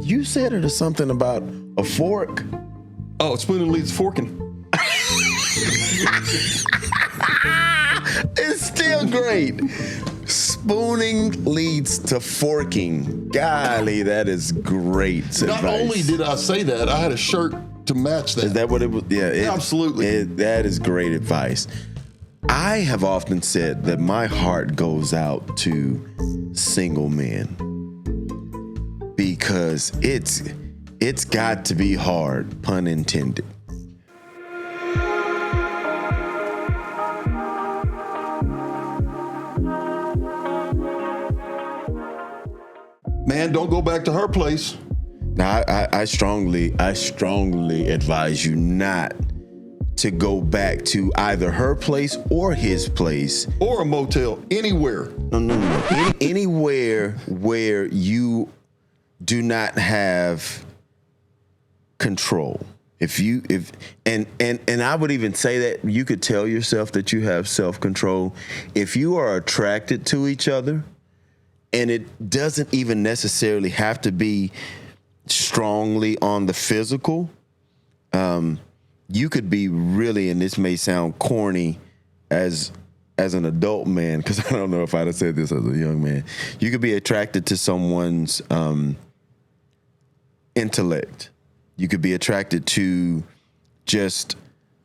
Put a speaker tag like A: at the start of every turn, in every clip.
A: You said it or something about a fork.
B: Oh, spooning leads forking.
A: It's still great. Spooning leads to forking. Golly, that is great advice.
B: Not only did I say that, I had a shirt to match that.
A: Is that what it was? Yeah,
B: absolutely.
A: That is great advice. I have often said that my heart goes out to single men because it's got to be hard, pun intended.
B: Man, don't go back to her place.
A: Now, I strongly advise you not to go back to either her place or his place.
B: Or a motel, anywhere.
A: No. Anywhere where you do not have control. And I would even say that you could tell yourself that you have self-control. If you are attracted to each other, and it doesn't even necessarily have to be strongly on the physical, you could be really, and this may sound corny as an adult man, because I don't know if I'd have said this as a young man. You could be attracted to someone's intellect. You could be attracted to just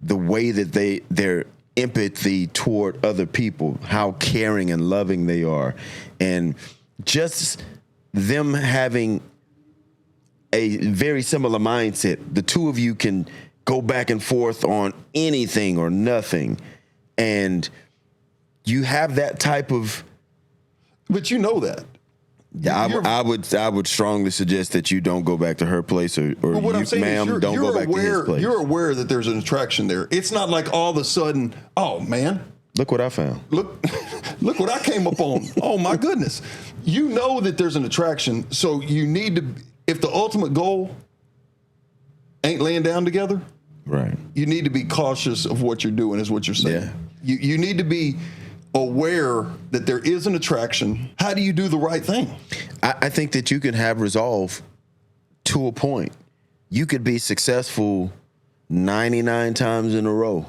A: the way that their empathy toward other people, how caring and loving they are, and just them having a very similar mindset. The two of you can go back and forth on anything or nothing, and you have that type of.
B: But you know that.
A: Yeah, I would strongly suggest that you don't go back to her place, or
B: what
A: you,
B: I'm saying
A: ma'am,
B: is
A: don't go back to his place.
B: You're aware that there's an attraction there. It's not like all of a sudden, oh man,
A: look what I found.
B: Look what I came up on. Oh my goodness. You know that there's an attraction, so you need to. If the ultimate goal ain't laying down together,
A: right?
B: You need to be cautious of what you're doing. Is what you're saying.
A: Yeah.
B: You need to be aware that there is an attraction. How do you do the right thing?
A: I think that you can have resolve to a point. You could be successful 99 times in a row.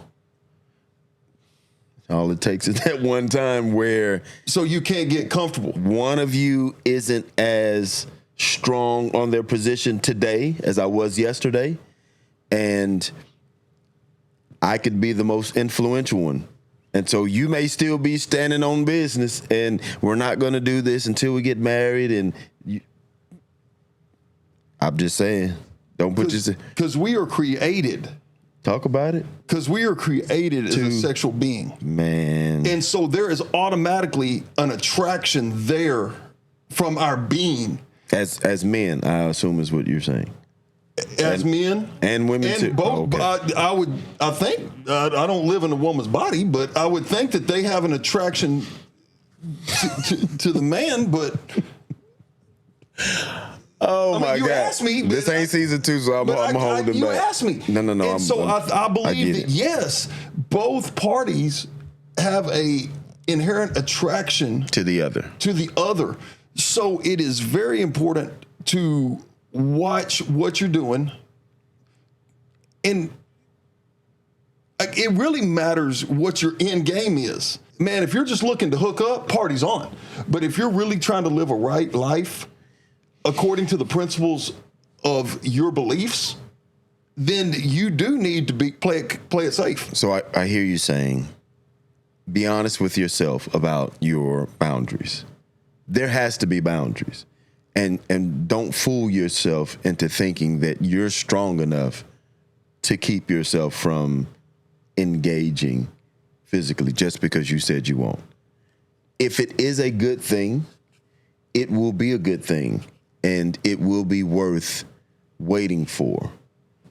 A: All it takes is that one time where...
B: So you can't get comfortable.
A: One of you isn't as strong on their position today as I was yesterday, and I could be the most influential one. And so you may still be standing on business, and we're not going to do this until we get married. And I'm just saying, don't put yourself...
B: Because we are created...
A: Talk about it.
B: Because we are created as a sexual being.
A: Man.
B: And so there is automatically an attraction there from our being.
A: As men, I assume is what you're saying.
B: As men.
A: And women too.
B: Both. Okay. I think, I don't live in a woman's body, but I would think that they have an attraction to the man, but...
A: Oh my
B: you
A: God!
B: Asked me,
A: this ain't season 2, so I'm holding back.
B: You asked me.
A: No.
B: And I believe that yes, both parties have a inherent attraction
A: to the other.
B: So it is very important to watch what you're doing, and it really matters what your end game is. Man, if you're just looking to hook up, party's on. But if you're really trying to live a right life, according to the principles of your beliefs, then you do need to play it safe.
A: So I hear you saying, be honest with yourself about your boundaries. There has to be boundaries. And don't fool yourself into thinking that you're strong enough to keep yourself from engaging physically just because you said you won't. If it is a good thing, it will be a good thing. And it will be worth waiting for.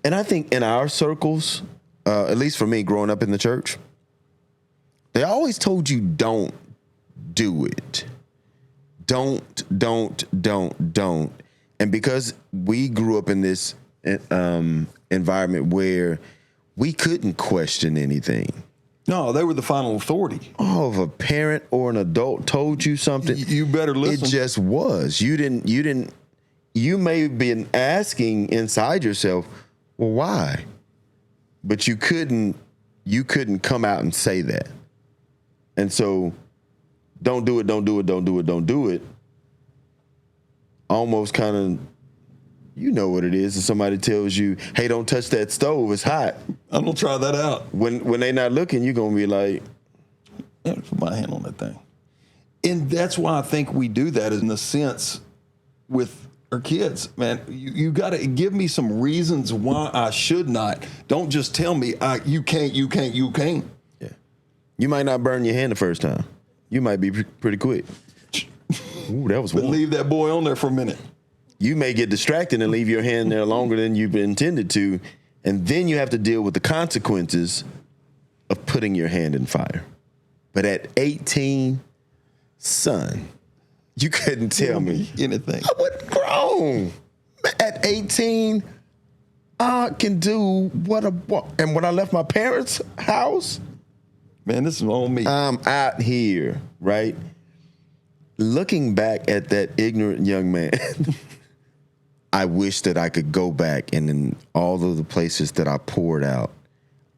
A: And I think in our circles, at least for me growing up in the church, they always told you don't do it. Don't. And because we grew up in this environment where we couldn't question anything.
B: No, they were the final authority.
A: Oh, if a parent or an adult told you something,
B: you better listen.
A: It just was. You didn't you may have been asking inside yourself, well, why? But you couldn't come out and say that. And so don't do it, don't do it, don't do it, don't do it. Almost kind of, you know what it is. If somebody tells you, hey, don't touch that stove, it's hot.
B: I'm going to try that out.
A: When they not looking, you're going to be like,
B: yeah, put my hand on that thing. And that's why I think we do that in the sense with our kids, man. You got to give me some reasons why I should not. Don't just tell me you can't.
A: yeah. You might not burn your hand the first time. You might be pretty quick. Ooh, that was
B: But
A: one.
B: leave that boy on there for a minute.
A: You may get distracted and leave your hand there longer than you've intended to, and then you have to deal with the consequences of putting your hand in fire. But at 18, son, you couldn't tell me
B: anything.
A: I wasn't grown. At 18, I can do and when I left my parents' house,
B: man, this is on me.
A: I'm out here, right? Looking back at that ignorant young man, I wish that I could go back and in all of the places that I poured out,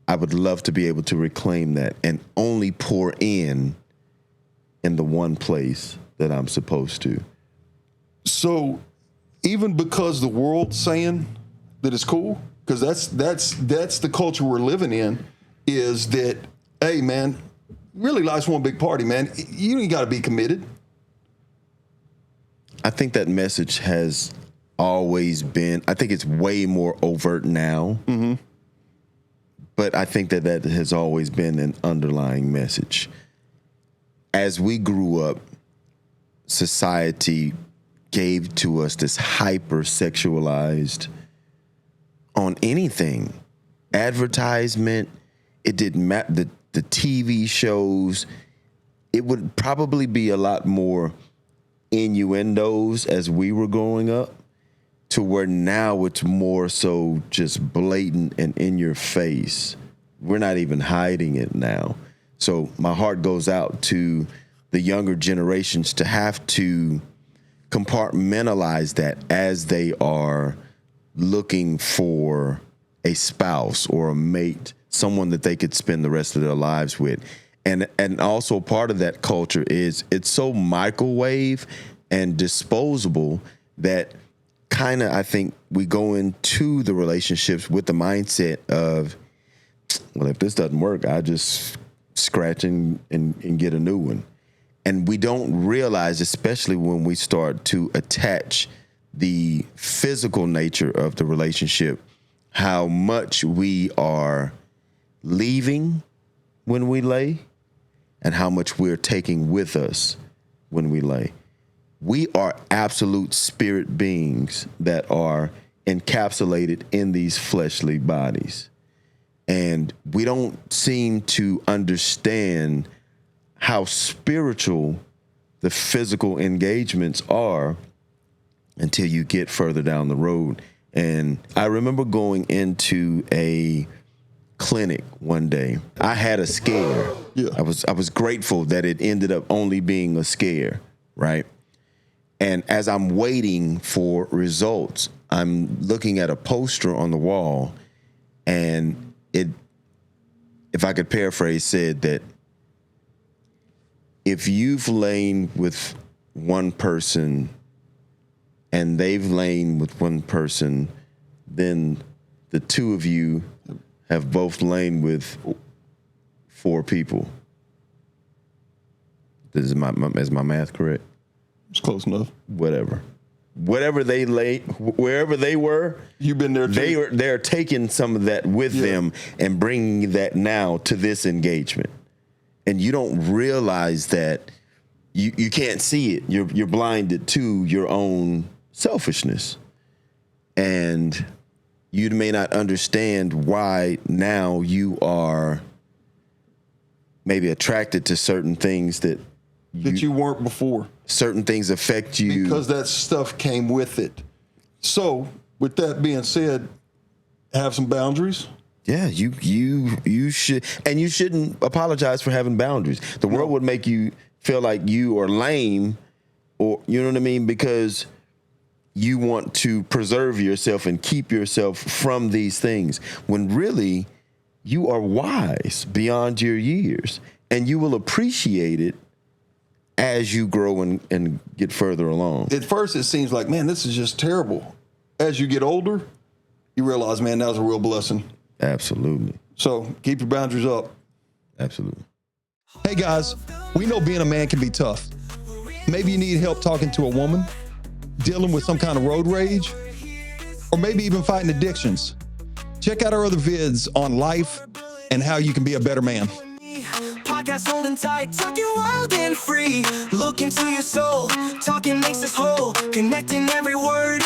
A: I would love to be able to reclaim that and only pour in the one place that I'm supposed to.
B: So even because the world's saying that it's cool, because that's the culture we're living in, is that, hey, man, really life's one big party, man. You ain't got to be committed.
A: I think that message has always been, I think it's way more overt now, but I think that has always been an underlying message. As we grew up, society gave to us this hyper-sexualized on anything. Advertisement, it didn't matter, the TV shows, it would probably be a lot more innuendos as we were growing up, to where now it's more so just blatant and in your face. We're not even hiding it now. So my heart goes out to the younger generations to have to compartmentalize that as they are looking for a spouse or a mate, someone that they could spend the rest of their lives with. And also part of that culture is it's so microwave and disposable that kind of, I think we go into the relationships with the mindset of, well, if this doesn't work, I just scratch and get a new one. And we don't realize, especially when we start to attach the physical nature of the relationship, how much we are leaving when we lay and how much we're taking with us when we lay. We are absolute spirit beings that are encapsulated in these fleshly bodies. And we don't seem to understand how spiritual the physical engagements are until you get further down the road. And I remember going into a clinic one day. I had a scare.
B: Yeah.
A: I was grateful that it ended up only being a scare, right? And as I'm waiting for results, I'm looking at a poster on the wall, and it, if I could paraphrase, said that if you've lain with one person and they've lain with one person, then the two of you have both lain with 4 people. Is my math correct?
B: It's close enough.
A: Whatever they lay, wherever they were,
B: You've been there too.
A: they're taking some of that with them and bringing that now to this engagement. And you don't realize that you can't see it. You're blinded to your own selfishness. And you may not understand why now you are maybe attracted to certain things that
B: you weren't before.
A: Certain things affect you.
B: Because that stuff came with it. So, with that being said, have some boundaries.
A: Yeah, you should, and you shouldn't apologize for having boundaries. The world would make you feel like you are lame, or you know what I mean, because you want to preserve yourself and keep yourself from these things, when really you are wise beyond your years, and you will appreciate it as you grow and get further along.
B: At first, it seems like, man, this is just terrible. As you get older, you realize, man, that was a real blessing.
A: Absolutely.
B: So keep your boundaries up.
A: Absolutely.
B: Hey, guys, we know being a man can be tough. Maybe you need help talking to a woman, dealing with some kind of road rage, or maybe even fighting addictions. Check out our other vids on life and how you can be a better man.
C: Podcast holding tight, talking wild and free. Look into your soul, talking makes us whole, connecting every word.